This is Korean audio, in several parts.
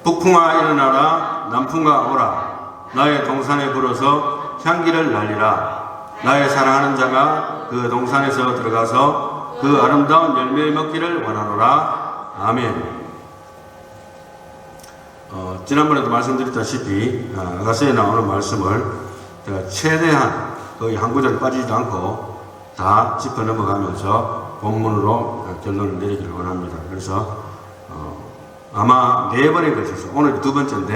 북풍아 일어나라, 남풍아 오라. 나의 동산에 불어서 향기를 날리라. 나의 사랑하는 자가 그 동산에서 들어가서 그 아름다운 열매를 먹기를 원하노라. 아멘. 지난번에도 말씀드렸다시피 아가서에 나오는 말씀을 제가 최대한 거의 한 구절 빠지지도 않고 다 짚어 넘어가면서 본문으로 결론을 내리기를 원합니다. 그래서 아마 4번에 걸쳐서 오늘 2번째인데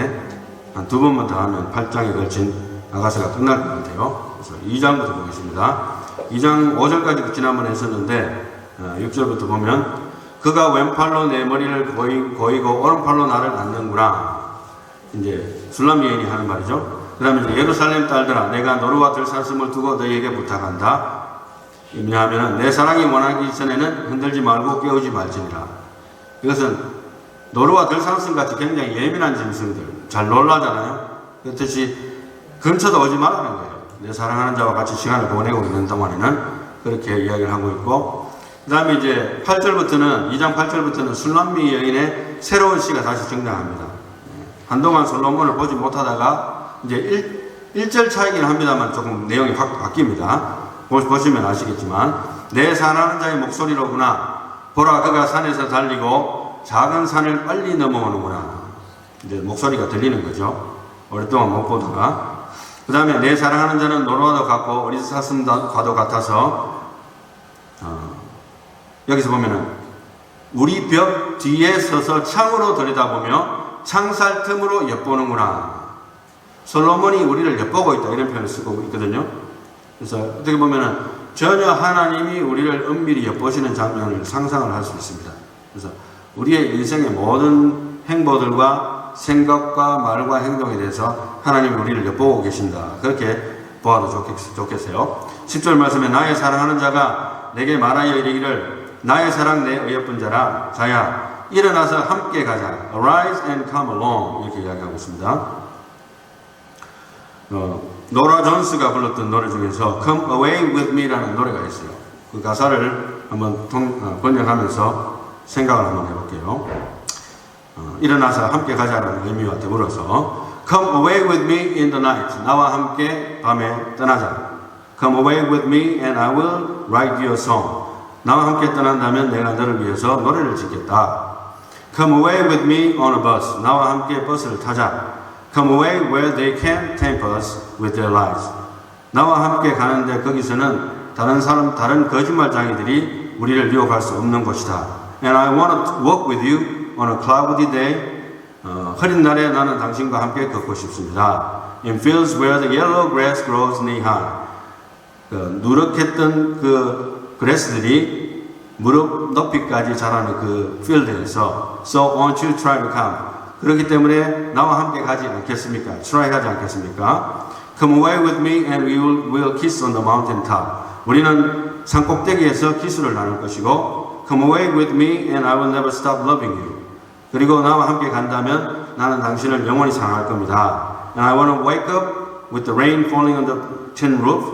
한 2번만 더 하면 8장에 걸친 아가서가 끝날 것 같아요. 그래서 2장부터 보겠습니다. 2장 5절까지 지난번에 했었는데 6절부터 보면 그가 왼팔로 내 머리를 고이고 오른팔로 나를 안는구나. 이제 술람 여인이 하는 말이죠. 그 다음에 이제 예루살렘 딸들아, 내가 노루와 들사슴을 두고 너희에게 부탁한다. 왜냐하면 내 사랑이 원하기 전에는 흔들지 말고 깨우지 말지니라. 이것은 노루와 들사슴 같이 굉장히 예민한 짐승들, 잘 놀라잖아요. 그렇듯이 근처도 오지 말라는 거예요. 내 사랑하는 자와 같이 시간을 보내고 있는 동안에는 그렇게 이야기를 하고 있고, 그 다음에 이제 8절부터는 2장 8절부터는 술람미 여인의 새로운 시가 다시 등장합니다. 한동안 솔로몬을 보지 못하다가 이제 1절 차이긴 합니다만 조금 내용이 확 바뀝니다. 보시면 아시겠지만 내 사랑하는 자의 목소리로구나. 보라 그가 산에서 달리고 작은 산을 빨리 넘어오는구나. 이제 목소리가 들리는 거죠. 오랫동안 못 보다가. 그 다음에 내 사랑하는 자는 노루와도 같고 어리사슴과도 같아서 여기서 보면은 우리 벽 뒤에 서서 창으로 들여다보며 창살 틈으로 엿보는구나. 솔로몬이 우리를 엿보고 있다 이런 표현을 쓰고 있거든요. 그래서 어떻게 보면은 전혀 하나님이 우리를 은밀히 엿보시는 장면을 상상을 할 수 있습니다. 그래서 우리의 인생의 모든 행보들과 생각과 말과 행동에 대해서 하나님이 우리를 엿보고 계신다. 그렇게 보아도 좋겠어요. 10절 말씀에 나의 사랑하는 자가 내게 말하여 이르기를 나의 사랑 내 어여쁜 자야 일어나서 함께 가자. Arise and come along. 이렇게 이야기하고 있습니다. 노라 존스가 불렀던 노래 중에서 Come Away With Me라는 노래가 있어요. 그 가사를 한번 번역하면서 생각을 한번 해볼게요. 일어나서 함께 가자라는 의미와 더불어서 Come away with me in the night. 나와 함께 밤에 떠나자. Come away with me and I will write you a song. 나와 함께 떠난다면 내가 너를 위해서 노래를 짓겠다. Come away with me on a bus. 나와 함께 버스를 타자. Come away where they can't tempt us with their lies. 나와 함께 가는데 거기서는 다른 거짓말쟁이들이 우리를 유혹할 수 없는 곳이다. And I want to walk with you on a cloudy day. 흐린 날에 나는 당신과 함께 걷고 싶습니다. In fields where the yellow grass grows knee high. 누렇했던 그 그래스들이 무릎 높이까지 자라는 그 필드에서 So won't you try to come? 그렇기 때문에 나와 함께 가지 않겠습니까? try 하지 않겠습니까? Come away with me and we will kiss on the mountain top. 우리는 산 꼭대기에서 키스를 나눌 것이고 Come away with me and I will never stop loving you. 그리고 나와 함께 간다면 나는 당신을 영원히 사랑할 겁니다. And I want to wake up with the rain falling on the tin roof.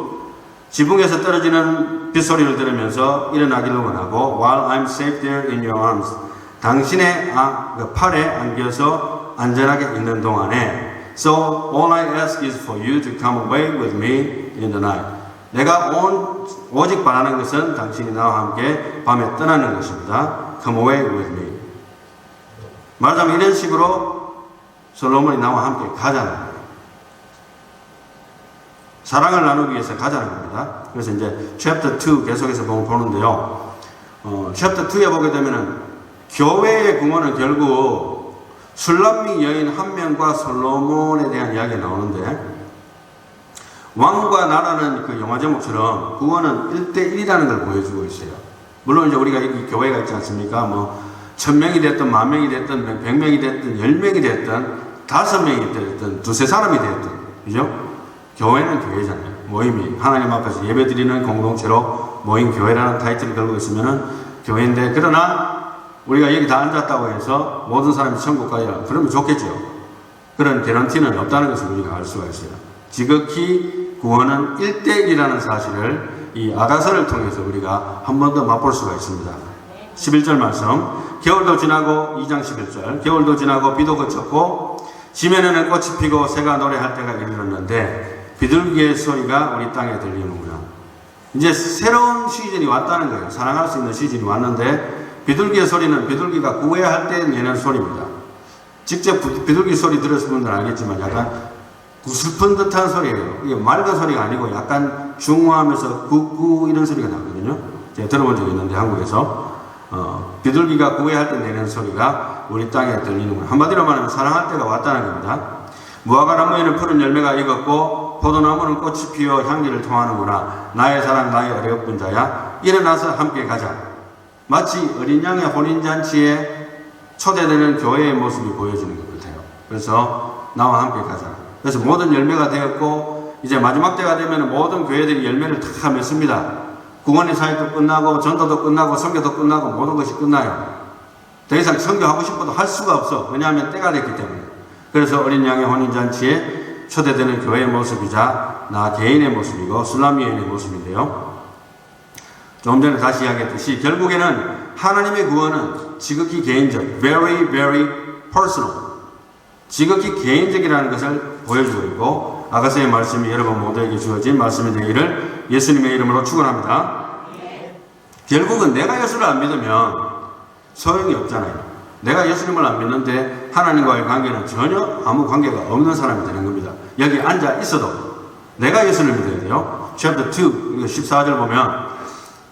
지붕에서 떨어지는 빗소리를 들으면서 일어나기를 원하고 While I'm safe there in your arms. 당신의 팔에 안겨서 안전하게 있는 동안에 So all I ask is for you to come away with me in the night. 내가 오직 바라는 것은 당신이 나와 함께 밤에 떠나는 것입니다. Come away with me. 말하자면 이런 식으로 솔로몬이 나와 함께 가자는 거예요. 사랑을 나누기 위해서 가자는 겁니다. 그래서 이제 chapter 2 계속해서 보는데요. chapter 2에 보게 되면은 교회의 궁원은 결국 술람미 여인 한 명과 솔로몬에 대한 이야기가 나오는데 왕과 나라는 그 영화 제목처럼 구원은 1대1이라는 걸 보여주고 있어요. 물론 이제 우리가 이 교회가 있지 않습니까? 뭐 1000명이 됐든 10,000명이 됐든 100명이 됐든 10명이 됐든 5명이 됐든 2-3사람이 됐든 그죠? 교회는 교회잖아요. 모임이 하나님 앞에서 예배드리는 공동체로 모임 교회라는 타이틀을 걸고 있으면은 교회인데 그러나 우리가 여기 다 앉았다고 해서 모든 사람이 천국 가리라 그러면 좋겠죠. 그런 개런티는 없다는 것을 우리가 알 수가 있어요. 지극히 구원은 1대1이라는 사실을 이 아가서를 통해서 우리가 한 번 더 맛볼 수가 있습니다. 11절 말씀 겨울도 지나고 2장 11절 겨울도 지나고 비도 그쳤고 지면에는 꽃이 피고 새가 노래할 때가 이르렀는데 비둘기의 소리가 우리 땅에 들리는구나. 이제 새로운 시즌이 왔다는 거예요. 사랑할 수 있는 시즌이 왔는데 비둘기의 소리는 비둘기가 구애할 때 내는 소리입니다. 직접 비둘기 소리 들었을 분들은 알겠지만 약간 구슬픈 듯한 소리예요. 이게 맑은 소리가 아니고 약간 중후하면서 구구 이런 소리가 나거든요. 제가 들어본 적이 있는데 한국에서 비둘기가 구애할 때 내는 소리가 우리 땅에 들리는구나. 한마디로 말하면 사랑할 때가 왔다는 겁니다. 무화과 나무에는 푸른 열매가 익었고 포도나무는 꽃이 피어 향기를 통하는구나. 나의 사랑 나의 어려운 자야 일어나서 함께 가자. 마치 어린 양의 혼인잔치에 초대되는 교회의 모습이 보여지는 것 같아요. 그래서 나와 함께 가자. 그래서 모든 열매가 되었고 이제 마지막 때가 되면 모든 교회들이 열매를 다 맺습니다. 구원의 사역도 끝나고 전도도 끝나고 선교도 끝나고 모든 것이 끝나요. 더 이상 선교하고 싶어도 할 수가 없어. 왜냐하면 때가 됐기 때문에. 그래서 어린 양의 혼인잔치에 초대되는 교회의 모습이자 나 개인의 모습이고 술람 여인의 모습인데요. 조금 전에 다시 이야기했듯이 결국에는 하나님의 구원은 지극히 개인적, very very personal, 지극히 개인적이라는 것을 보여주고 있고 아가서의 말씀이 여러분 모두에게 주어진 말씀이 되기를 예수님의 이름으로 축원합니다. 결국은 내가 예수를 안 믿으면 소용이 없잖아요. 내가 예수님을 안 믿는데 하나님과의 관계는 전혀 아무 관계가 없는 사람이 되는 겁니다. 여기 앉아 있어도 내가 예수를 믿어야 돼요. chapter 2 14절 보면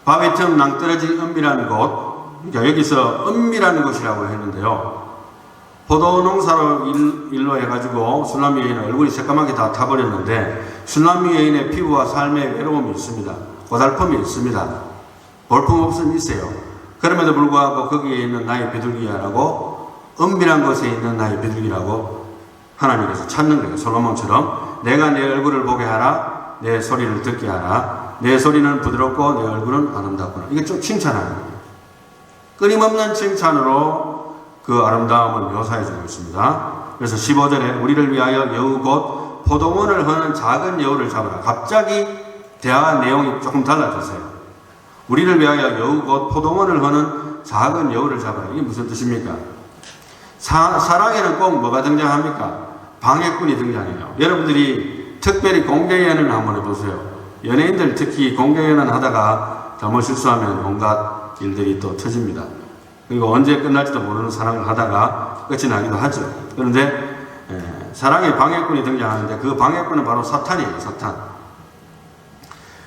바위 틈 낭떠러지 은밀한 곳, 그러니까 여기서 은밀한 곳이라고 했는데요. 포도 농사로 일로 해가지고 술람 여인은 얼굴이 새까맣게 다 타버렸는데 술람 여인의 피부와 삶에 외로움이 있습니다. 고달픔이 있습니다. 볼품없음이 있어요. 그럼에도 불구하고 거기에 있는 나의 비둘기야라고 은밀한 곳에 있는 나의 비둘기라고 하나님께서 찾는 거예요. 솔로몬처럼 내가 내 얼굴을 보게 하라, 내 소리를 듣게 하라. 내 소리는 부드럽고 내 얼굴은 아름답구나. 이게 좀 칭찬하는 거예요. 끊임없는 칭찬으로 그 아름다움을 묘사해주고 있습니다. 그래서 15절에 우리를 위하여 여우 곧 포도원을 허는 작은 여우를 잡으라. 갑자기 대화 내용이 조금 달라졌어요. 우리를 위하여 여우 곧 포도원을 허는 작은 여우를 잡으라. 이게 무슨 뜻입니까? 사랑에는 꼭 뭐가 등장합니까? 방해꾼이 등장해요. 여러분들이 특별히 공개연애를 한번 해보세요. 연예인들 특히 공개연애를 하다가 잘못 실수하면 온갖 일들이 또 터집니다. 그리고 언제 끝날지도 모르는 사랑을 하다가 끝이 나기도 하죠. 그런데 사랑의 방해꾼이 등장하는데 그 방해꾼은 바로 사탄이에요. 사탄.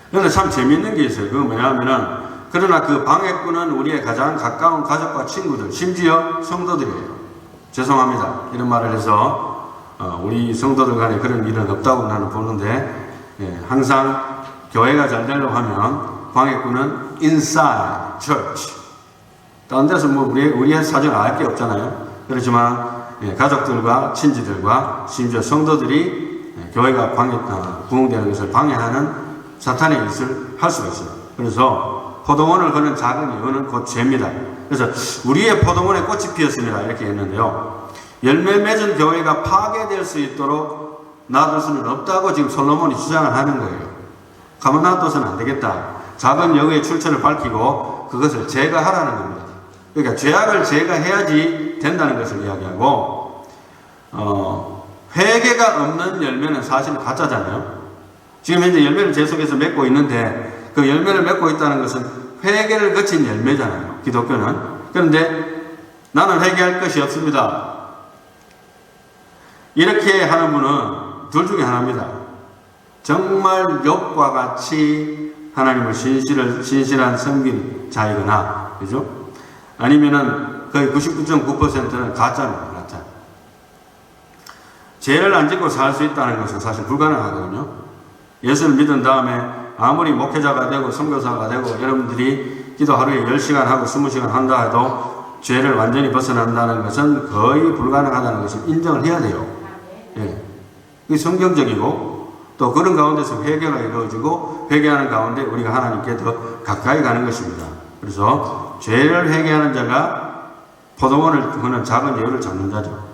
그런데 참 재미있는 게 있어요. 그건 뭐냐면은 그러나 그 방해꾼은 우리의 가장 가까운 가족과 친구들, 심지어 성도들이에요. 죄송합니다. 이런 말을 해서 우리 성도들 간에 그런 일은 없다고 나는 보는데 항상 교회가 잘 되려고 하면 방해꾼은 inside church. 다른 데서 뭐 우리의 사정을 알 게 없잖아요. 그렇지만 가족들과 친지들과 심지어 성도들이 교회가 부흥되는 것을 방해하는 사탄의 짓을 할 수가 있어요. 그래서 포도원을 거는 작은 여우는 곧 죄입니다. 그래서 우리의 포도원에 꽃이 피었습니다. 이렇게 했는데요. 열매 맺은 교회가 파괴될 수 있도록 놔둘 수는 없다고 지금 솔로몬이 주장을 하는 거예요. 가만 놔둬서는 안 되겠다. 작은 여우의 출처를 밝히고 그것을 제거하라는 겁니다. 그러니까 죄악을 제거해야지 된다는 것을 이야기하고 회개가 없는 열매는 사실 가짜잖아요. 지금 현재 열매를 제 속에서 맺고 있는데 그 열매를 맺고 있다는 것은 회개를 거친 열매잖아요. 기독교는. 그런데 나는 회개할 것이 없습니다. 이렇게 하는 분은 둘 중에 하나입니다. 정말 욥과 같이 하나님을 신실한 섬긴 자이거나, 그죠? 아니면은 거의 99.9%는 가짜입니다. 가짜. 죄를 안 짓고 살 수 있다는 것은 사실 불가능하거든요. 예수를 믿은 다음에 아무리 목회자가 되고 선교사가 되고 여러분들이 기도 하루에 10시간 하고 20시간 한다 해도 죄를 완전히 벗어난다는 것은 거의 불가능하다는 것을 인정을 해야 돼요. 예. 그게 성경적이고 또 그런 가운데서 회개가 이루어지고 회개하는 가운데 우리가 하나님께 더 가까이 가는 것입니다. 그래서 죄를 회개하는 자가 포도원을 거는 작은 여우를 잡는 자죠.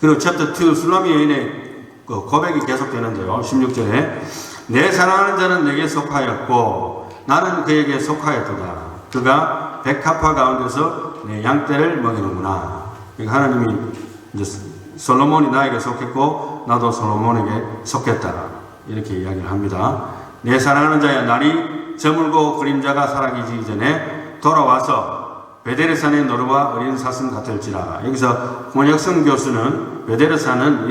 그리고 챕터 2 술람 여인의 고백이 계속되는데요. 16절에 내 사랑하는 자는 내게 속하였고 나는 그에게 속하였도다. 그가 백합화 가운데서 내 양떼를 먹이는구나. 그러니까 하나님이 이제 솔로몬이 나에게 속했고 나도 솔로몬에게 속했다. 이렇게 이야기를 합니다. 내 사랑하는 자야, 날이 저물고 그림자가 사라지기 전에 돌아와서 베데르산의 노루와 어린 사슴 같을지라. 여기서 권혁성 교수는 베데르산은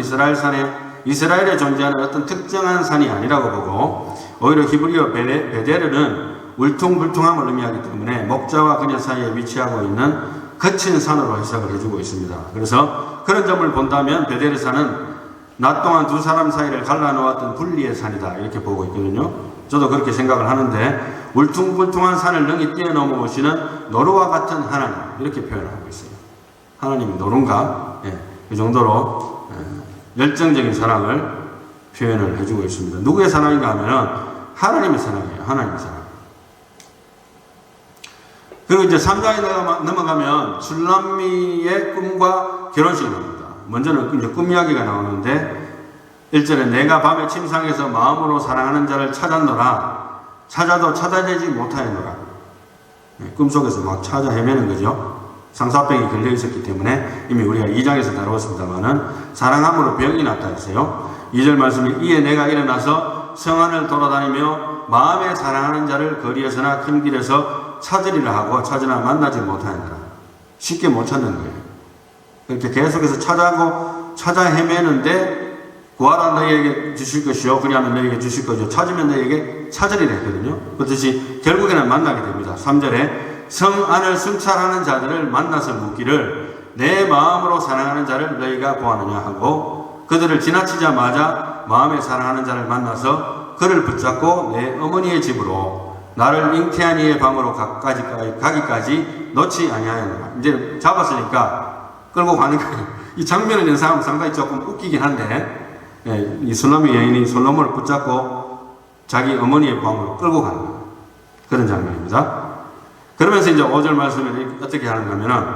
이스라엘에 존재하는 어떤 특정한 산이 아니라고 보고, 오히려 히브리어 베데르는 울퉁불퉁함을 의미하기 때문에 목자와 그녀 사이에 위치하고 있는 거친 산으로 해석을 해주고 있습니다. 그래서 그런 점을 본다면 베데르산은 낮 동안 두 사람 사이를 갈라놓았던 분리의 산이다, 이렇게 보고 있거든요. 저도 그렇게 생각을 하는데, 울퉁불퉁한 산을 능히 뛰어넘어오시는 노루와 같은 하나님, 이렇게 표현하고 있어요. 하나님이 노루인가? 예, 그 정도로 열정적인 사랑을 표현을 해주고 있습니다. 누구의 사랑인가 하면은 하나님의 사랑이에요. 하나님의 사랑. 그리고 이제 3장에 넘어가면 술람미의 꿈과 결혼식이 나옵니다. 먼저는 이제 꿈 이야기가 나오는데, 1절에 내가 밤에 침상에서 마음으로 사랑하는 자를 찾았노라. 찾아도 찾아내지 못하였노라. 꿈속에서 막 찾아 헤매는 거죠. 상사병이 걸려 있었기 때문에 이미 우리가 2장에서 다루었습니다만은 사랑함으로 병이 났다 했어요. 2절 말씀이 이에 내가 일어나서 성안을 돌아다니며 마음에 사랑하는 자를 거리에서나 큰 길에서 찾으리라 하고 찾으나 만나지 못하였노라. 쉽게 못 찾는 거예요. 이렇게 계속해서 찾아 헤매는데, 구하라 너희에게 주실 것이요 그리하면 너희에게 주실 것이요 찾으면 너희에게 찾으리라 했거든요. 그렇듯이 결국에는 만나게 됩니다. 3절에 성 안을 순찰하는 자들을 만나서 묻기를 내 마음으로 사랑하는 자를 너희가 구하느냐 하고, 그들을 지나치자마자 마음에 사랑하는 자를 만나서 그를 붙잡고 내 어머니의 집으로 나를 잉태한 이의 방으로 가기까지 놓지 아니하였노라. 이제 잡았으니까 끌고 가는 거예요. 이 장면을 연상하면 상당히 조금 웃기긴 한데, 이 술람미 여인이 솔로몬을 붙잡고 자기 어머니의 방으로 끌고 가는 거예요. 그런 장면입니다. 그러면서 이제 5절 말씀을 어떻게 하는가 하면은,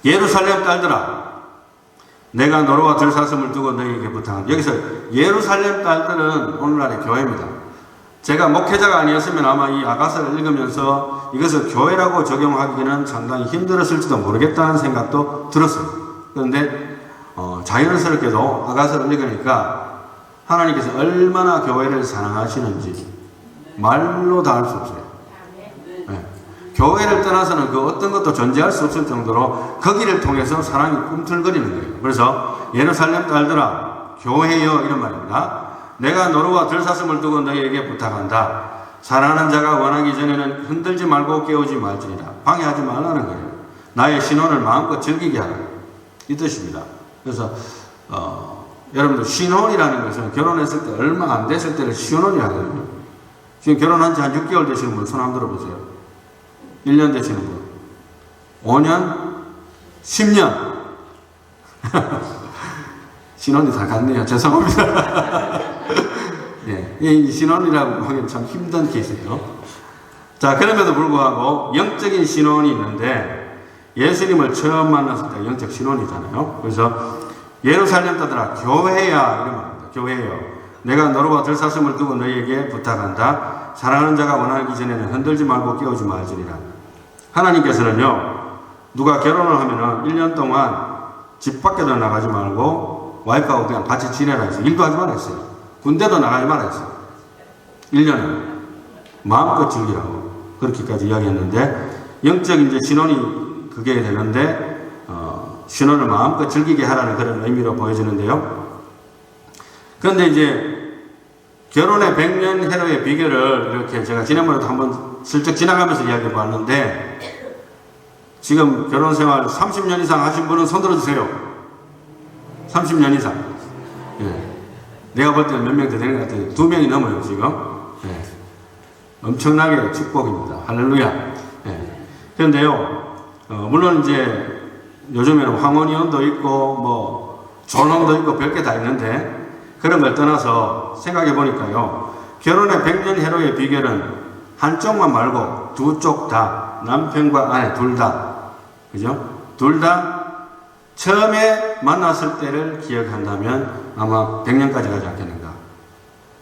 예루살렘 딸들아, 내가 노루와 들사슴을 두고 너희에게 부탁한다. 여기서 예루살렘 딸들은 오늘날의 교회입니다. 제가 목회자가 아니었으면 아마 이 아가서를 읽으면서 이것을 교회라고 적용하기는 상당히 힘들었을지도 모르겠다는 생각도 들었어요. 그런데 자연스럽게도 아가서를 읽으니까 하나님께서 얼마나 교회를 사랑하시는지 말로 다 할 수 없어요. 네. 교회를 떠나서는 그 어떤 것도 존재할 수 없을 정도로 거기를 통해서 사랑이 꿈틀거리는 거예요. 그래서 예루살렘 딸들아, 교회여, 이런 말입니다. 내가 노루와 들사슴을 두고 너희에게 부탁한다. 사랑하는 자가 원하기 전에는 흔들지 말고 깨우지 말지니라. 방해하지 말라는 거예요. 나의 신혼을 마음껏 즐기게 하라, 이 뜻입니다. 그래서 여러분들 신혼이라는 것은 결혼했을 때 얼마 안 됐을 때를 신혼이 하거든요. 지금 결혼한 지 한 6개월 되시는 분 손 한번 들어보세요. 1년 되시는 분, 5년, 10년. 신혼이 다 갔네요. 죄송합니다. 네, 이 신혼이라고 하기엔 참 힘든 케이스예요. 자, 그럼에도 불구하고 영적인 신혼이 있는데, 예수님을 처음 만났을 때 영적 신혼이잖아요. 그래서 예루살렘 딸들아, 교회야, 이런 말입니다. 교회요. 내가 노루와 들사슴을 두고 너희에게 부탁한다. 사랑하는 자가 원하기 전에는 흔들지 말고 깨우지 말지니라. 하나님께서는요, 누가 결혼을 하면은 1년 동안 집 밖에도 나가지 말고 와이프하고 그냥 같이 지내라 해서 일도 하지 말라 했어요. 군대도 나가지 말라 했어요. 1년을 마음껏 즐기라고 그렇게까지 이야기했는데, 영적 이제 신혼이 그게 되는데, 신혼을 마음껏 즐기게 하라는 그런 의미로 보여지는데요. 그런데 이제 결혼의 100년 해로의 비결을 이렇게 제가 지난번에도 한번 슬쩍 지나가면서 이야기해 봤는데, 지금 결혼 생활 30년 이상 하신 분은 손 들어주세요. 30년 이상. 예. 내가 볼 때는 몇 명 더 되는 것 같아요. 2명이 넘어요, 지금. 예. 엄청나게 축복입니다. 할렐루야. 예. 그런데요, 물론 이제 요즘에는 황혼이혼도 있고, 뭐, 존혼도 있고, 별게 다 있는데, 그런 걸 떠나서 생각해 보니까요, 결혼의 100년 해로의 비결은 한쪽만 말고 두 쪽 다, 남편과 아내 둘 다, 그죠? 둘 다 처음에 만났을 때를 기억한다면 아마 100년까지 가지 않겠는가.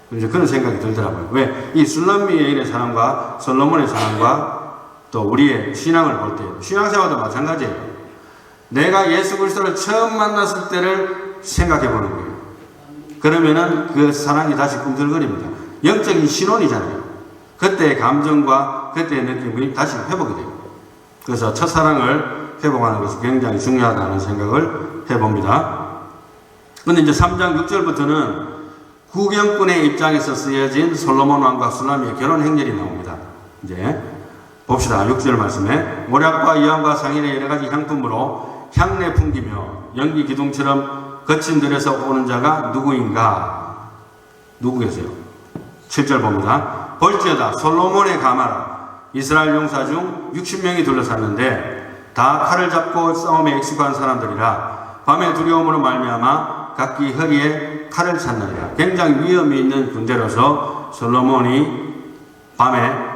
그래서 그런 생각이 들더라고요. 왜? 이 술람미 여인의 사랑과 솔로몬의 사랑과 또 또 우리의 신앙을 볼 때, 신앙생활도 마찬가지예요. 내가 예수 그리스도를 처음 만났을 때를 생각해 보는 거예요. 그러면은 그 사랑이 다시 꿈틀거립니다. 영적인 신혼이잖아요. 그때의 감정과 그때의 느낌이 다시 회복이 돼요. 그래서 첫사랑을 회복하는 것이 굉장히 중요하다는 생각을 해봅니다. 근데 이제 3장 6절부터는 구경꾼의 입장에서 쓰여진 솔로몬 왕과 술라미의 결혼 행렬이 나옵니다. 이제 봅시다. 6절 말씀에 모략과 이암과 상인의 여러 가지 향품으로 향내 풍기며 연기 기둥처럼 거친 들에서 오는 자가 누구인가? 누구 계세요? 7절 봅니다. 볼지어다 솔로몬의 가마라 이스라엘 용사 중 60명이 둘러쌌는데 다 칼을 잡고 싸움에 익숙한 사람들이라 밤의 두려움으로 말미암아 각기 허리에 칼을 찼느니라. 굉장히 위험이 있는 군대로서 솔로몬이 밤에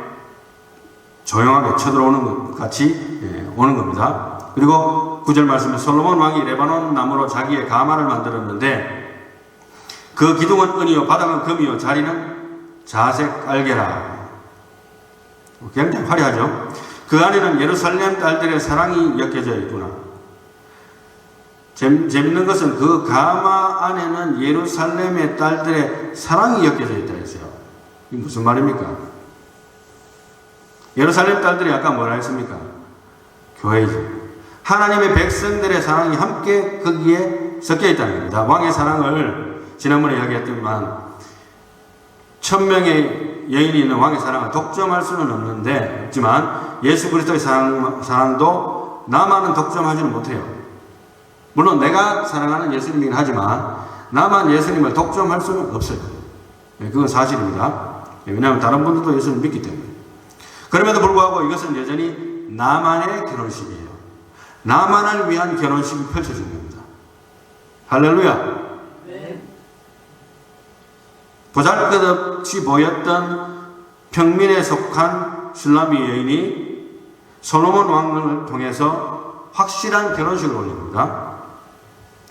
조용하게 쳐들어오는 것 같이 오는 겁니다. 그리고 9절 말씀에 솔로몬 왕이 레바논 나무로 자기의 가마를 만들었는데 그 기둥은 은이요 바닥은 금이요 자리는 자색 깔개라. 굉장히 화려하죠. 그 안에는 예루살렘 딸들의 사랑이 엮여져 있구나. 재밌는 것은 그 가마 안에는 예루살렘의 딸들의 사랑이 엮여져 있다 했어요. 이게 무슨 말입니까? 예루살렘 딸들이 아까 뭐라 했습니까? 교회이죠. 하나님의 백성들의 사랑이 함께 거기에 섞여 있다는 겁니다. 왕의 사랑을 지난번에 이야기했지만 1000명의 여인이 있는 왕의 사랑을 독점할 수는 없지만 예수 그리스도의 사랑도 나만은 독점하지는 못해요. 물론 내가 사랑하는 예수님이긴 하지만 나만 예수님을 독점할 수는 없어요. 그건 사실입니다. 왜냐하면 다른 분들도 예수님을 믿기 때문에. 그럼에도 불구하고 이것은 여전히 나만의 결혼식이에요. 나만을 위한 결혼식이 펼쳐진 겁니다. 할렐루야. 보잘것없이 보였던 평민에 속한 술라미 여인이 솔로몬 왕을 통해서 확실한 결혼식을 올린 겁니다.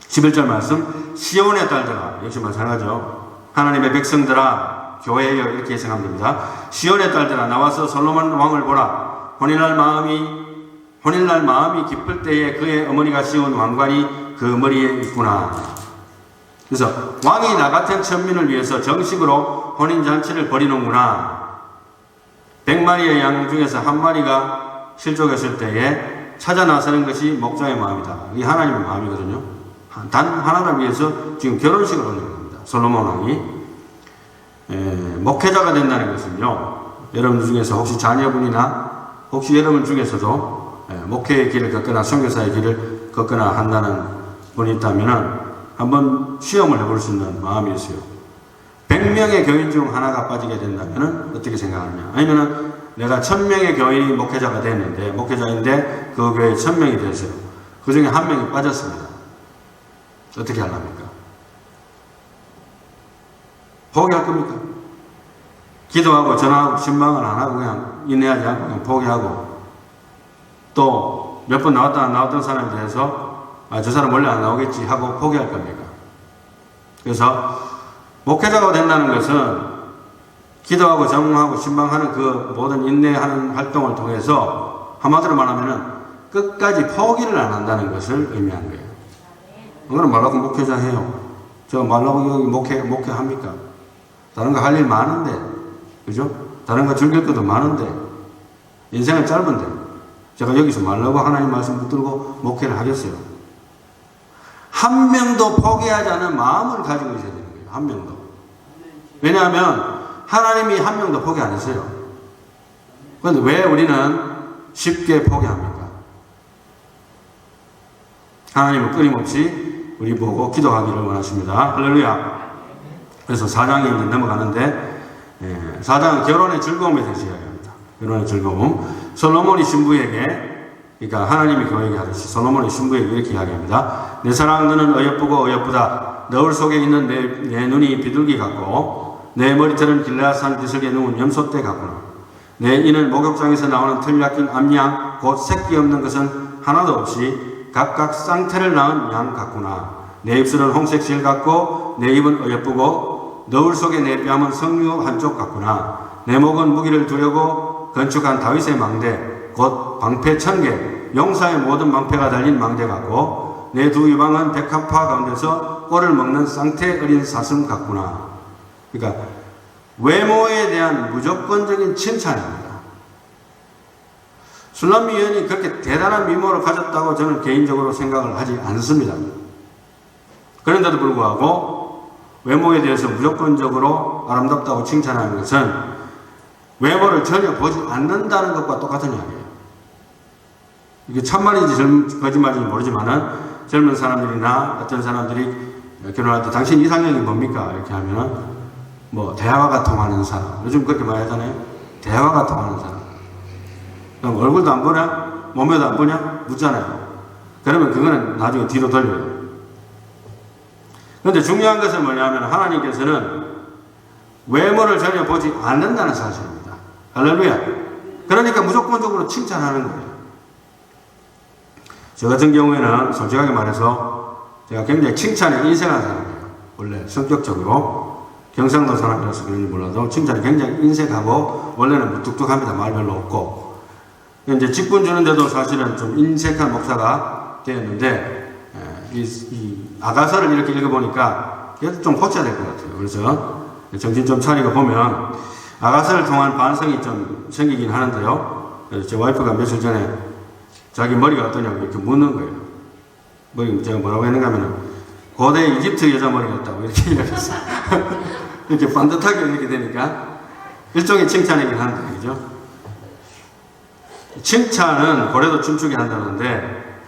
11절 말씀 시온의 딸들아 역시 마찬가지죠. 하나님의 백성들아 교회여 이렇게 해석하면 됩니다. 시온의 딸들아 나와서 솔로몬 왕을 보라. 혼인날 마음이 기쁠 때에 그의 어머니가 씌운 왕관이 그 머리에 있구나. 그래서 왕이 나 같은 천민을 위해서 정식으로 혼인잔치를 벌이는구나. 100마리의 양 중에서 한 마리가 실족했을 때에 찾아 나서는 것이 목자의 마음이다. 이게 하나님의 마음이거든요. 단 하나를 위해서 지금 결혼식을 올리는 겁니다. 솔로몬 왕이 목회자가 된다는 것은요. 여러분 중에서 혹시 자녀분이나 혹시 여러분 중에서도 목회의 길을 걷거나 선교사의 길을 걷거나 한다는 분이 있다면 한번 시험을 해볼 수 있는 마음이 있어요. 100명의 교인 중 하나가 빠지게 된다면 어떻게 생각하느냐. 아니면 내가 1000명의 교인이 목회자가 됐는데 목회자인데 그 교회에 1000명이 됐어요. 그 중에 한 명이 빠졌습니다. 어떻게 하랍니까? 포기할 겁니까? 기도하고 전화하고 신방을 안 하고 그냥 인내하지 않고 그냥 포기하고 또 몇 번 나왔다 안 나왔던 사람에 대해서 저 사람 원래 안 나오겠지 하고 포기할 겁니까? 그래서 목회자가 된다는 것은 기도하고 정하고 신방하는 그 모든 인내하는 활동을 통해서 한마디로 말하면 끝까지 포기를 안 한다는 것을 의미한 거예요. 그거는 말라고 목회자 해요. 저 말라고 여기 목회합니까? 다른 거 할 일 많은데, 그죠? 다른 거 즐길 것도 많은데, 인생은 짧은데, 제가 여기서 말라고 하나님 말씀 붙들고 목회를 하겠어요. 한 명도 포기하지 않은 마음을 가지고 있어야 되는 거예요. 한 명도. 왜냐하면 하나님이 한 명도 포기 안 했어요. 그런데 왜 우리는 쉽게 포기합니까? 하나님은 끊임없이 우리 보고 기도하기를 원하십니다. 할렐루야. 그래서 4장에 이제 넘어가는데 4장은 결혼의 즐거움에 대해서 이야기합니다. 결혼의 즐거움. 솔로몬이 신부에게, 그러니까 하나님이 교회에게 하듯이 솔로몬이 신부에게 이렇게 이야기합니다. 내 사랑 너는 어여쁘고 어여쁘다. 너울 속에 있는 내 눈이 비둘기 같고 내 머리털은 길라산 비석에 누운 염소떼 같구나. 내 이는 목욕장에서 나오는 털 낚인 암양 곧 새끼 없는 것은 하나도 없이 각각 쌍태를 낳은 양 같구나. 내 입술은 홍색 실 같고 내 입은 어여쁘고 너울 속에 내 뺨은 석류 한쪽 같구나. 내 목은 무기를 두려고 건축한 다윗의 망대 곧 방패 1000개, 용사의 모든 방패가 달린 망대 같고 내 두 이방은 백합화 가운데서 꼴을 먹는 쌍태 어린 사슴 같구나. 그러니까 외모에 대한 무조건적인 칭찬입니다. 술람미 여인이 그렇게 대단한 미모를 가졌다고 저는 개인적으로 생각을 하지 않습니다. 그런데도 불구하고 외모에 대해서 무조건적으로 아름답다고 칭찬하는 것은 외모를 전혀 보지 않는다는 것과 똑같은 이야기예요. 이게 참말인지 거짓말인지 모르지만은 젊은 사람들이나 어떤 사람들이 결혼할 때 당신 이상형이 뭡니까? 이렇게 하면은 뭐 대화가 통하는 사람. 요즘 그렇게 많이 하잖아요. 대화가 통하는 사람. 그럼 얼굴도 안 보냐? 몸매도 안 보냐? 묻잖아요. 그러면 그거는 나중에 뒤로 돌려요. 그런데 중요한 것은 뭐냐면 하나님께서는 외모를 전혀 보지 않는다는 사실입니다. 할렐루야. 그러니까 무조건적으로 칭찬하는 거예요. 저 같은 경우에는 솔직하게 말해서 제가 굉장히 칭찬에 인색한 사람이에요. 원래 성격적으로 경상도 사람이라서 그런지 몰라도 칭찬이 굉장히 인색하고 원래는 무뚝뚝합니다. 말 별로 없고. 이제 직분 주는데도 사실은 좀 인색한 목사가 되었는데 이 아가서를 이렇게 읽어보니까 그래도 좀 고쳐야 될 것 같아요. 그래서 정신 좀 차리고 보면 아가서를 통한 반성이 좀 생기긴 하는데요. 제 와이프가 며칠 전에 자기 머리가 어떠냐고 이렇게 묻는 거예요. 머리 제가 뭐라고 했는가 하면 고대 이집트 여자 머리 같다고 이렇게 이야기했어요. 이렇게 반듯하게 이렇게 되니까 일종의 칭찬이긴 한데, 그죠? 칭찬은 고래도 춤추게 한다는데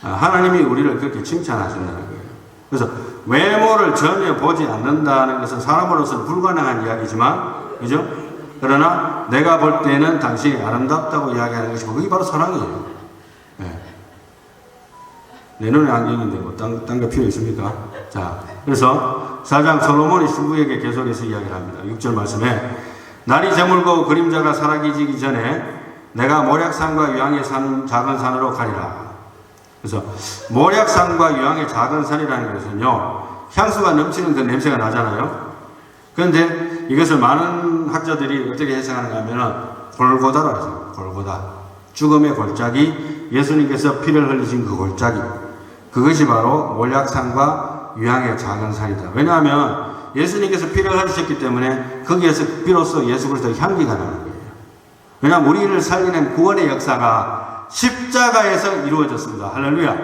하나님이 우리를 그렇게 칭찬하신다는 거예요. 그래서 외모를 전혀 보지 않는다는 것은 사람으로서는 불가능한 이야기지만, 그죠? 그러나 내가 볼 때는 당신이 아름답다고 이야기하는 것이고 그게 바로 사랑이에요. 네. 내 눈에 안경인데 뭐 딴 거 필요 있습니까? 자, 그래서 사장 솔로몬이 신부에게 계속해서 이야기를 합니다. 6절 말씀에 날이 저물고 그림자가 사라지기 전에 내가 모략산과 유황의 작은 산으로 가리라. 그래서 모략산과 유황의 작은 산이라는 것은요, 향수가 넘치는 그 냄새가 나잖아요. 그런데 이것을 많은 학자들이 어떻게 해석하는가 하면은 골고다라고 해서 골고다. 죽음의 골짜기, 예수님께서 피를 흘리신 그 골짜기. 그것이 바로 모략산과 유황의 작은 산이다. 왜냐하면 예수님께서 피를 흘리셨기 때문에 거기에서 비로소 예수 그리스도의 향기가 나는 거예요. 왜냐하면 우리를 살리는 구원의 역사가 십자가에서 이루어졌습니다. 할렐루야.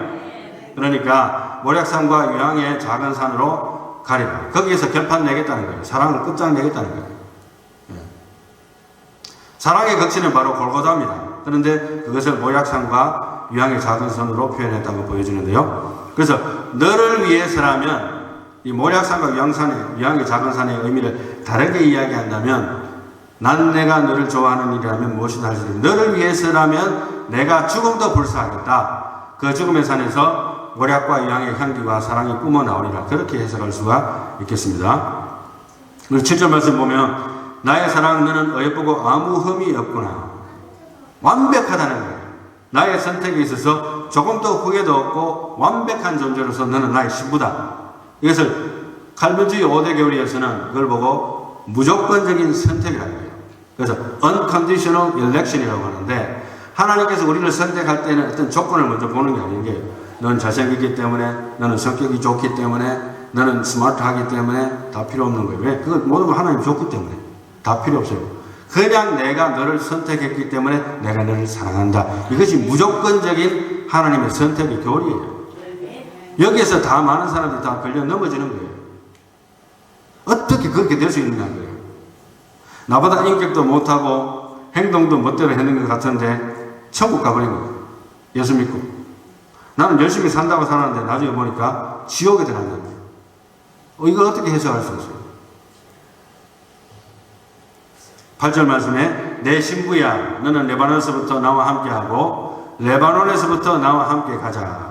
그러니까 모략산과 유황의 작은 산으로 가리라. 거기에서 결판 내겠다는 거예요. 사랑을 끝장내겠다는 거예요. 네. 사랑의 극치는 바로 골고다입니다. 그런데 그것을 모략산과 유황의 작은 산으로 표현했다고 보여주는데요. 그래서 너를 위해서라면 이 모략산과 유황의 작은 산의 의미를 다르게 이야기한다면 난 내가 너를 좋아하는 일이라면 무엇이나 할 수 있다. 너를 위해서라면 내가 죽음도 불사하겠다. 그 죽음의 산에서 모략과 유황의 향기와 사랑이 뿜어 나오리라. 그렇게 해석할 수가 있겠습니다. 우리 7절 말씀 보면 나의 사랑 너는 어여쁘고 아무 흠이 없구나. 완벽하다는 거예요. 나의 선택에 있어서 조금도 후회도 없고 완벽한 존재로서 너는 나의 신부다. 이것을 칼빈주의 5대 교리에서는 그걸 보고 무조건적인 선택이라고 해요. 그래서 unconditional election이라고 하는데 하나님께서 우리를 선택할 때는 어떤 조건을 먼저 보는 게 아닌 게 너는 잘생겼기 때문에, 너는 성격이 좋기 때문에, 너는 스마트하기 때문에 다 필요 없는 거예요. 왜? 그건 모든 걸 하나님 좋기 때문에 다 필요 없어요. 그냥 내가 너를 선택했기 때문에 내가 너를 사랑한다. 이것이 무조건적인 하나님의 선택의 교리예요. 여기에서 다 많은 사람들이 다 걸려 넘어지는 거예요. 어떻게 그렇게 될 수 있느냐는 거예요. 나보다 인격도 못하고 행동도 멋대로 했는 것 같은데 천국 가버린 거예요. 예수 믿고. 나는 열심히 산다고 살았는데 나중에 보니까 지옥에 들어간다는 거예요. 이걸 어떻게 해석할 수 있어요? 8절 말씀에 내 신부야 너는 레바논에서부터 나와 함께하고 레바논에서부터 나와 함께 가자.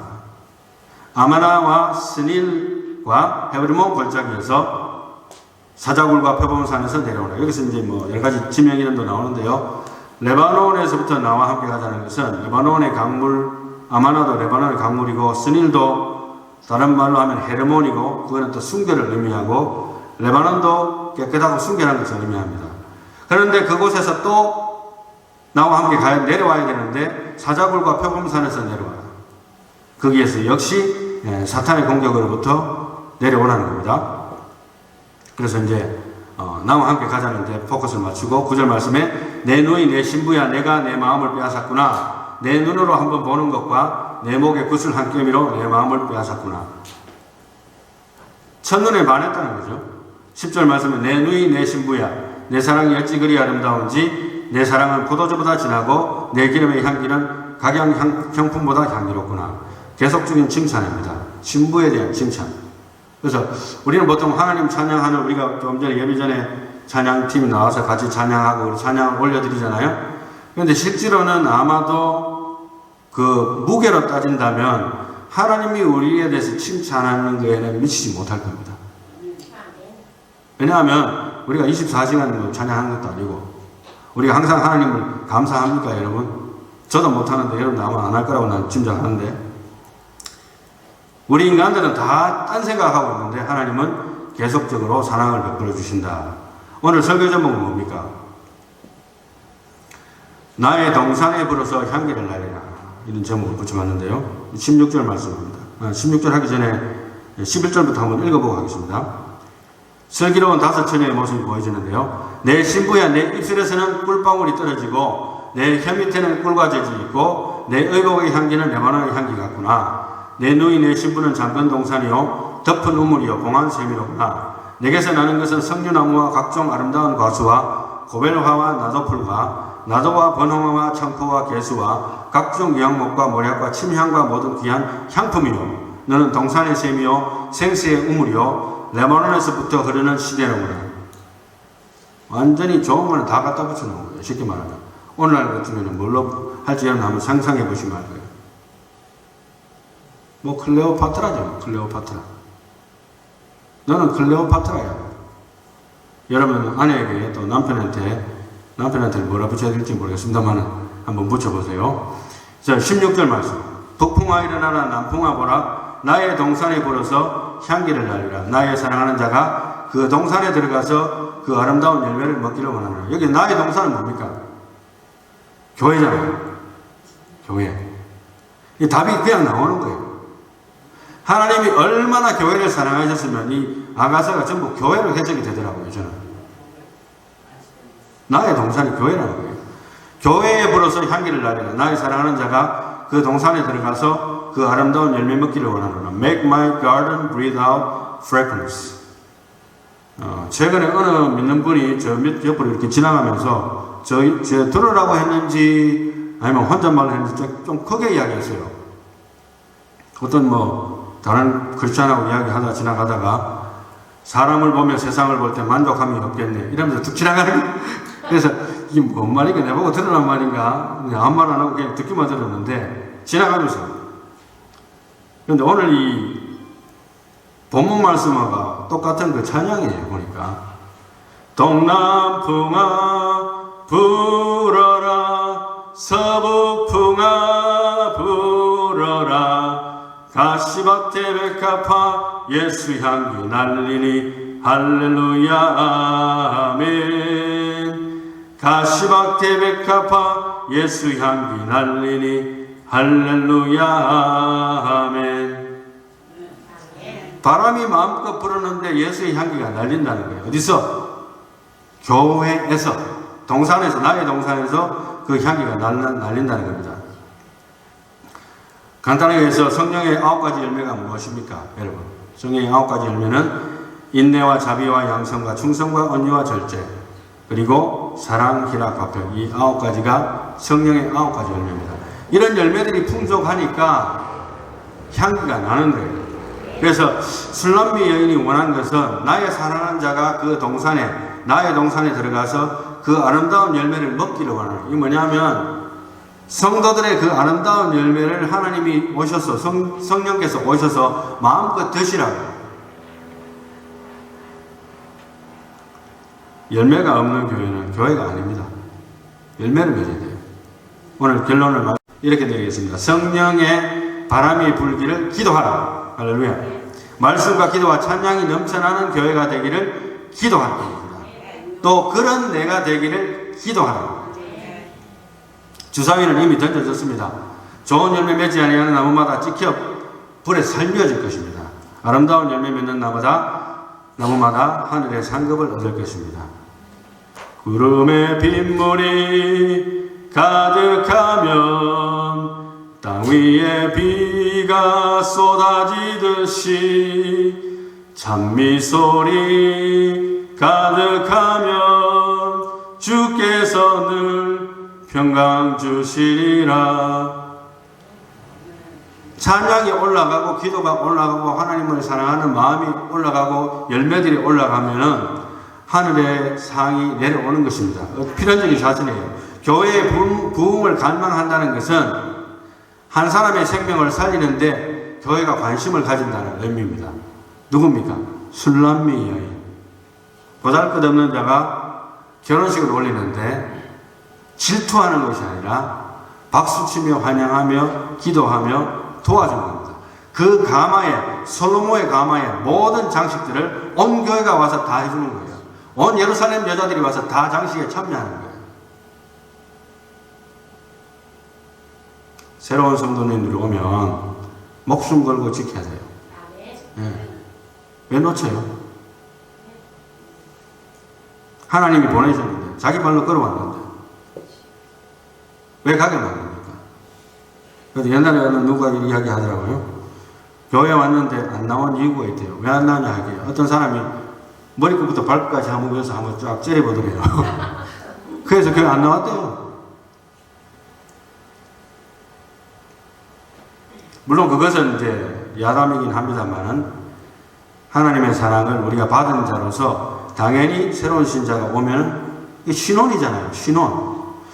아마나와 스닐과 헤브리몬 골짜기에서 사자굴과 표범산에서 내려오라. 여기서 이제 뭐 여러 가지 지명 이름도 나오는데요. 레바논에서부터 나와 함께 가자는 것은 레바논의 강물, 아마나도 레바논의 강물이고 스닐도 다른 말로 하면 헤르몬이고 그거는 또 순결을 의미하고 레바논도 깨끗하고 순결한 것을 의미합니다. 그런데 그곳에서 또 나와 함께 내려와야 되는데 사자굴과 표범산에서 내려와요. 거기에서 역시 사탄의 공격으로부터 내려오라는 겁니다. 그래서 이제 나와 함께 가자는데 포커스를 맞추고 9절 말씀에 내 누이 내 신부야 내가 내 마음을 빼앗았구나. 내 눈으로 한번 보는 것과 내 목에 굿을 한 뼘이로 내 마음을 빼앗았구나. 첫눈에 반했다는 거죠. 10절 말씀에 내 누이 내 신부야 내 사랑이 어찌 그리 아름다운지 내 사랑은 포도주보다 진하고 내 기름의 향기는 각양형품보다 향기롭구나. 계속적인 칭찬입니다. 신부에 대한 칭찬. 그래서 우리는 보통 하나님 찬양하는, 우리가 좀 전에 예배 전에 찬양팀이 나와서 같이 찬양하고 찬양을 올려드리잖아요. 그런데 실제로는 아마도 그 무게로 따진다면 하나님이 우리에 대해서 칭찬하는 거에는 미치지 못할 겁니다. 왜냐하면 우리가 24시간 찬양하는 것도 아니고, 우리가 항상 하나님을 감사합니까, 여러분? 저도 못하는데 여러분 아마 안 할 거라고 난 짐작하는데, 우리 인간들은 다 딴 생각하고 있는데 하나님은 계속적으로 사랑을 베풀어 주신다. 오늘 설교 제목은 뭡니까? 나의 동산에 불어서 향기를 날리라. 이런 제목을 붙여봤는데요. 16절 말씀입니다. 16절 하기 전에 11절부터 한번 읽어보고 하겠습니다. 슬기로운 5처녀의 모습이 보여지는데요. 내 신부야 내 입술에서는 꿀방울이 떨어지고 내 혀 밑에는 꿀과 젖이 있고 내 의복의 향기는 레바논의 향기 같구나. 내 누이 내 신부는 잠근 동산이요 덮은 우물이요 공한 세미로구나. 내게서 나는 것은 석류나무와 각종 아름다운 과수와 고벨화와 나도풀과 나도와 번홍화와 청포와 개수와 각종 유향목과 모략과 침향과 모든 귀한 향품이요 너는 동산의 샘이요 생수의 우물이요 레바논에서부터 흐르는 시내로구나. 완전히 좋은 거는 다 갖다 붙여놓은 거예요. 쉽게 말하면 오늘날 같으면 뭘로 할지 여러분 한번 상상해 보시면 알 거예요. 뭐 클레오파트라죠. 클레오파트라. 너는 클레오파트라야. 여러분 아내에게 또 남편한테 뭐라 붙여야 될지 모르겠습니다만 한번 붙여보세요. 자, 16절 말씀. 북풍아 일어나라 남풍아 보라. 나의 동산에 불어서 향기를 날리라. 나의 사랑하는 자가 그 동산에 들어가서 그 아름다운 열매를 먹기를 원하노라. 여기 나의 동산은 뭡니까? 교회잖아요. 교회. 이 답이 그냥 나오는 거예요. 하나님이 얼마나 교회를 사랑하셨으면 이 아가서가 전부 교회로 해석이 되더라고요. 저는 나의 동산이 교회라는 거예요. 교회에 불어서 향기를 날리라. 나의 사랑하는 자가 그 동산에 들어가서 그 아름다운 열매 먹기를 원하노라. Make my garden breathe out fragrance. 최근에 어느 믿는 분이 저 옆으로 이렇게 지나가면서 저 들으라고 했는지 아니면 혼잣말을 했는지 좀 크게 이야기했어요. 어떤 다른 크리스찬하고 이야기하다 지나가다가 사람을 보면 세상을 볼 때 만족함이 없겠네 이러면서 툭 지나가는 거예요. 그래서 이게 뭔 말인가 내보고 들으란 말인가 아무 말 안 하고 그냥 듣기만 들었는데 지나가면서. 그런데 오늘 이 본문 말씀하고 똑같은 그 찬양이에요. 보니까 동남풍아 불어라 서북풍아 불어라 가시밭에 백합화 예수 향기 날리니 할렐루야 아멘. 가시밭에 백합화 예수 향기 날리니 할렐루야 아멘. 바람이 마음껏 불었는데 예수의 향기가 날린다는 거예요. 어디서? 교회에서, 동산에서, 나의 동산에서 그 향기가 날린다는 겁니다. 간단하게 해서 성령의 9가지 열매가 무엇입니까? 여러분, 성령의 9가지 열매는 인내와 자비와 양성과 충성과 온유와 절제, 그리고 사랑, 희락, 화평, 이 9가지가 성령의 9가지 열매입니다. 이런 열매들이 풍족하니까 향기가 나는 거예요. 그래서 술람미 여인이 원한 것은 나의 사랑하는 자가 그 동산에, 나의 동산에 들어가서 그 아름다운 열매를 먹기를 원하는 거예요. 이게 뭐냐면 성도들의 그 아름다운 열매를 하나님이 오셔서 성령께서 오셔서 마음껏 드시라고. 열매가 없는 교회는 교회가 아닙니다. 열매를 맺어야 돼요. 오늘 결론을 이렇게 드리겠습니다. 성령의 바람이 불기를 기도하라. 할렐루야. 말씀과 기도와 찬양이 넘쳐나는 교회가 되기를 기도하는 겁니다. 또 그런 내가 되기를 기도하라. 주사위는 이미 던져졌습니다. 좋은 열매 맺지 아니하는 나무마다 찍혀 불에 살며질 것입니다. 아름다운 열매 맺는 나무마다 하늘의 상급을 얻을 것입니다. 구름의 빗물이 가득하면 땅 위에 비가 쏟아지듯이 찬미소리 가득하면 주께서 늘 평강 주시리라. 찬양이 올라가고 기도가 올라가고 하나님을 사랑하는 마음이 올라가고 열매들이 올라가면은 하늘의 상이 내려오는 것입니다. 필연적인 사실이에요. 교회의 부흥을 갈망한다는 것은 한 사람의 생명을 살리는데 교회가 관심을 가진다는 의미입니다. 누굽니까? 술람미 여인. 보잘것없는 자가 결혼식을 올리는데 질투하는 것이 아니라 박수치며 환영하며 기도하며 도와주는 겁니다. 그 가마에, 솔로몬의 가마에 모든 장식들을 온 교회가 와서 다 해주는 거예요. 온 예루살렘 여자들이 와서 다 장식에 참여하는 거예요. 새로운 성도님들이 오면 목숨 걸고 지켜야 돼요. 네. 왜 놓쳐요? 하나님이 보내셨는데, 자기 발로 걸어왔는데 왜 가게 만듭니까? 그래도 옛날에는 누가 이야기 하더라고요. 교회 왔는데 안 나온 이유가 있대요. 왜 안 나오냐 하기에 어떤 사람이 머리끝부터 발끝까지 한번 위해서 한번 쫙 째려보더래요. 그래서 교회 안 나왔대요. 물론 그것은 이제 야담이긴 합니다만 하나님의 사랑을 우리가 받은 자로서 당연히 새로운 신자가 오면 이게 신혼이잖아요.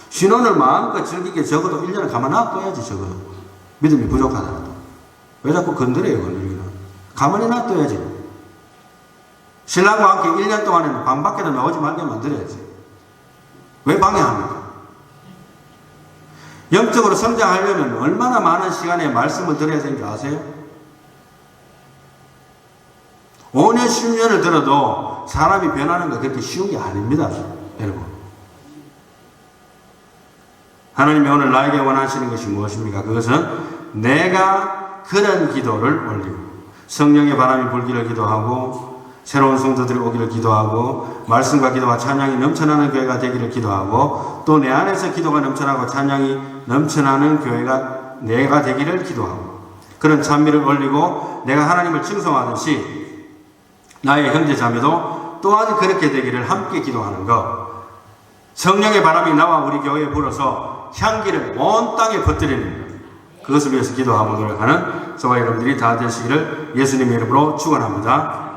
신혼을 마음껏 즐기게 적어도 1년을 가만 놔둬야지. 적어도 믿음이 부족하더라도 왜 자꾸 건드려요? 건드리기는 가만히 놔둬야지. 신랑과 함께 1년 동안에는 방 밖에도 나오지 말게 만들어야지. 왜 방해합니까? 영적으로 성장하려면 얼마나 많은 시간에 말씀을 들어야 되는지 아세요? 5년, 10년을 들어도 사람이 변하는 거 그렇게 쉬운 게 아닙니다. 여러분. 하나님이 오늘 나에게 원하시는 것이 무엇입니까? 그것은 내가 그런 기도를 올리고 성령의 바람이 불기를 기도하고 새로운 성도들이 오기를 기도하고 말씀과 기도와 찬양이 넘쳐나는 교회가 되기를 기도하고 또 내 안에서 기도가 넘쳐나고 찬양이 넘쳐나는 교회가 내가 되기를 기도하고 그런 찬미를 올리고 내가 하나님을 칭송하듯이 나의 형제 자매도 또한 그렇게 되기를 함께 기도하는 것. 성령의 바람이 나와 우리 교회에 불어서 향기를 온 땅에 퍼뜨리는 것. 그것을 위해서 기도하고 노력하는 저와 여러분들이 다 되시기를 예수님의 이름으로 축원합니다.